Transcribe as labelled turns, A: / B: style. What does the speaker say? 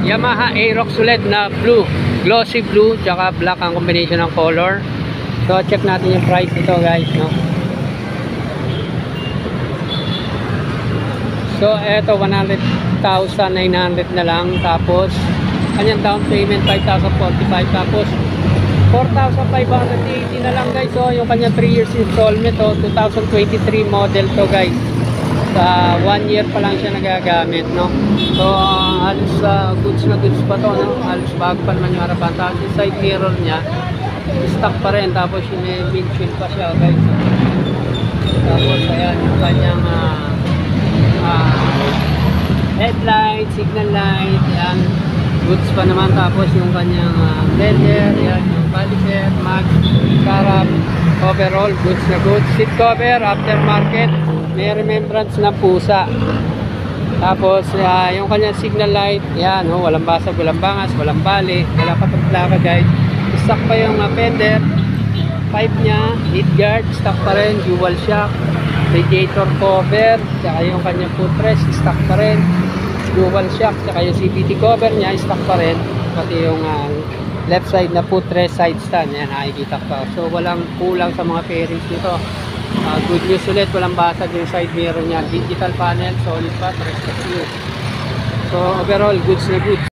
A: Yamaha Aerox ulit na blue, glossy blue, tsaka black ang combination ng color. So check natin yung price nito guys, no? So eto 100,900 na lang, tapos kanyang down payment 5,045, tapos 4,580 na lang guys. So yung kanyang 3 years installment, 2023 model to guys. Sa 1 year pa lang siya nagagamit, no? So halos goods na goods pa to, no? Halos bago pa naman yung harapan. Tapos yung side mirror niya stock pa rin, tapos yung windshield pa siya guys. Tapos ayan yung kanyang headlight, signal light, yan, goods pa naman. Tapos yung kanyang blender, yan, yung caliper, mag, carab, overall goods na goods. Seat cover, aftermarket, may remembrance na pusa. Tapos yung kanyang signal light, yan, walang basag, walang bangas, walang bali, wala kapag-plaka guys. Stock pa yung fender, pipe nya, heat guard, stock pa rin, dual shock, radiator cover, saka yung kanyang footrest, stock pa rin, dual shock, saka yung CVT cover nya, stock pa rin, pati yung left side na footrest, side stand, yan, nakikita pa. So walang kulang sa mga fairings nito. Good news ulit, walang basag yung side mirror nya, digital panel, solid pa, 3 So overall, goods na goods.